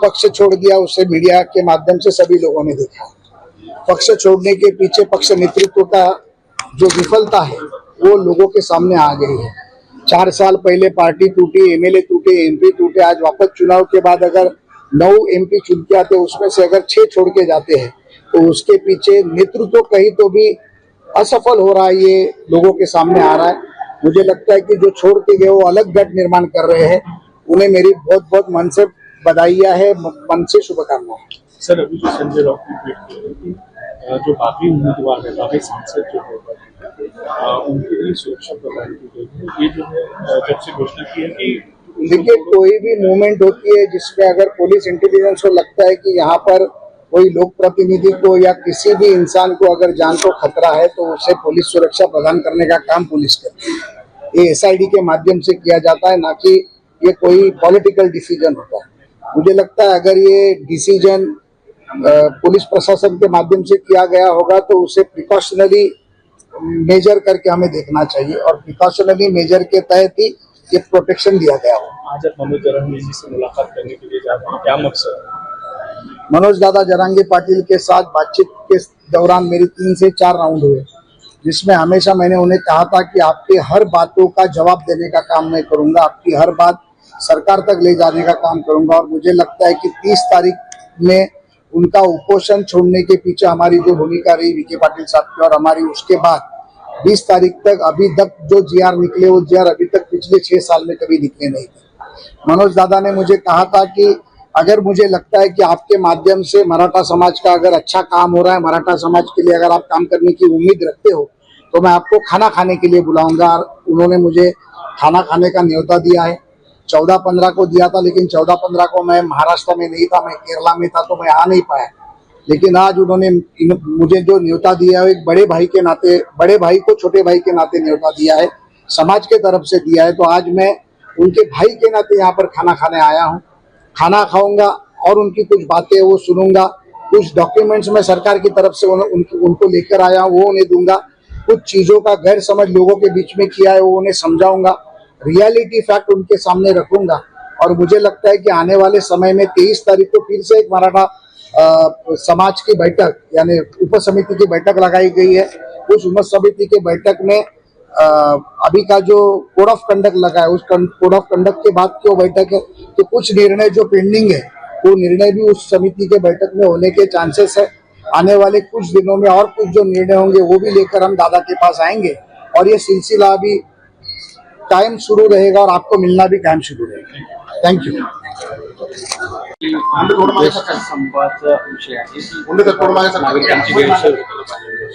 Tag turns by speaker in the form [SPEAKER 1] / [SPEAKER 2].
[SPEAKER 1] पक्ष छोड़ दिया उसे मीडिया के माध्यम से सभी लोगों ने देखा। पक्ष छोड़ने के पीछे पक्ष नेतृत्व का जो विफलता है वो लोगों के सामने आ गई है। 4 साल पहले पार्टी टूटी, एमएलए टूटे, एमपी टूटे, आज वापस चुनाव के बाद अगर 9 एमपी चुन के आते, उसमें से अगर 6 छोड़ के जाते हैं तो उसके पीछे नेतृत्व कहीं तो भी असफल हो रहा है, ये लोगों के सामने आ रहा है। मुझे लगता है कि जो छोड़ के गए वो अलग गठ निर्माण कर रहे हैं, उन्हें मेरी बहुत बहुत मन से बधाइयां है, मन से शुभकामनाएं।
[SPEAKER 2] सर, अभी जो संजय राउत की ट्वीट की, जो बाकी उम्मीदवार है, बाकी सांसद जो है, उनके लिए सुरक्षा प्रदान की गई है। ये जो है जब से घोषणा की है कि
[SPEAKER 1] देखिए, कोई भी मूवमेंट होती है जिसमें अगर पुलिस इंटेलिजेंस को लगता है कि यहाँ पर कोई लोक प्रतिनिधि को या किसी भी इंसान को अगर जान को खतरा है तो उसे पुलिस सुरक्षा प्रदान करने का काम पुलिस करती है। ये एसआईडी के माध्यम से किया जाता है, ना कि ये कोई पॉलिटिकल डिसीजन होता है। मुझे लगता है अगर ये डिसीजन पुलिस प्रशासन के माध्यम से किया गया होगा तो उसे प्रिकॉशनरी मेजर करके हमें देखना चाहिए और प्रिकॉशनरी मेजर के तहत ही ये प्रोटेक्शन दिया गया हो।
[SPEAKER 2] आज आप मनोज जरांगे जी से मुलाकात करने के लिए जा रहे हैं, क्या मकसद है?
[SPEAKER 1] मनोज दादा जरांगे पाटिल के साथ बातचीत के दौरान मेरी 3 से 4 राउंड हुए, जिसमें हमेशा मैंने उन्हें कहा था कि आपके हर बातों का जवाब देने का काम मैं करूंगा, आपकी हर बात सरकार तक ले जाने का काम करूंगा। और मुझे लगता है कि 30 तारीख में उनका उपोषण छोड़ने के पीछे हमारी जो भूमिका रही विखे पाटिल साहब की, और हमारी उसके बाद 20 तारीख तक अभी तक जो जीआर निकले वो जीआर अभी तक पिछले 6 साल में कभी निकले नहीं थे। मनोज दादा ने मुझे कहा था कि अगर मुझे लगता है कि आपके माध्यम से मराठा समाज का अगर अच्छा काम हो रहा है, मराठा समाज के लिए अगर आप काम करने की उम्मीद रखते हो तो मैं आपको खाना खाने के लिए बुलाऊंगा। उन्होंने मुझे खाना खाने का न्योता दिया है। 14-15 को दिया था, लेकिन 14-15 को मैं महाराष्ट्र में नहीं था, मैं केरला में था, तो मैं आ नहीं पाया। लेकिन आज उन्होंने मुझे जो न्योता दिया है, एक बड़े भाई के नाते, बड़े भाई को छोटे भाई के नाते न्योता दिया है, समाज के तरफ से दिया है। तो आज मैं उनके भाई के नाते यहाँ पर खाना खाने आया हूँ। खाना खाऊंगा और उनकी कुछ बातें वो सुनूंगा, कुछ डॉक्यूमेंट्स में सरकार की तरफ से उनको लेकर आया हूँ, वो उन्हें दूंगा। कुछ चीजों का गैर समझ लोगों के बीच में किया है वो उन्हें समझाऊंगा, रियलिटी फैक्ट उनके सामने रखूंगा। और मुझे लगता है कि आने वाले समय में 23 तारीख को फिर से एक मराठा समाज की बैठक यानी उप समिति की बैठक लगाई गई है। उस उप समिति की बैठक में अभी का जो कोड ऑफ कंडक्ट लगा है, उस कोड ऑफ कंडक्ट के बाद की वो बैठक है, तो कुछ निर्णय जो पेंडिंग है वो निर्णय भी उस समिति के बैठक में होने के चांसेस है। आने वाले कुछ दिनों में और कुछ जो निर्णय होंगे वो भी लेकर हम दादा के पास आएंगे और ये सिलसिला अभी कायम शुरू रहेगा और आपको मिलना भी कायम शुरू रहेगा। Thank you.
[SPEAKER 2] संवादाचा विषय आहे, नागरिकांची गैरसोय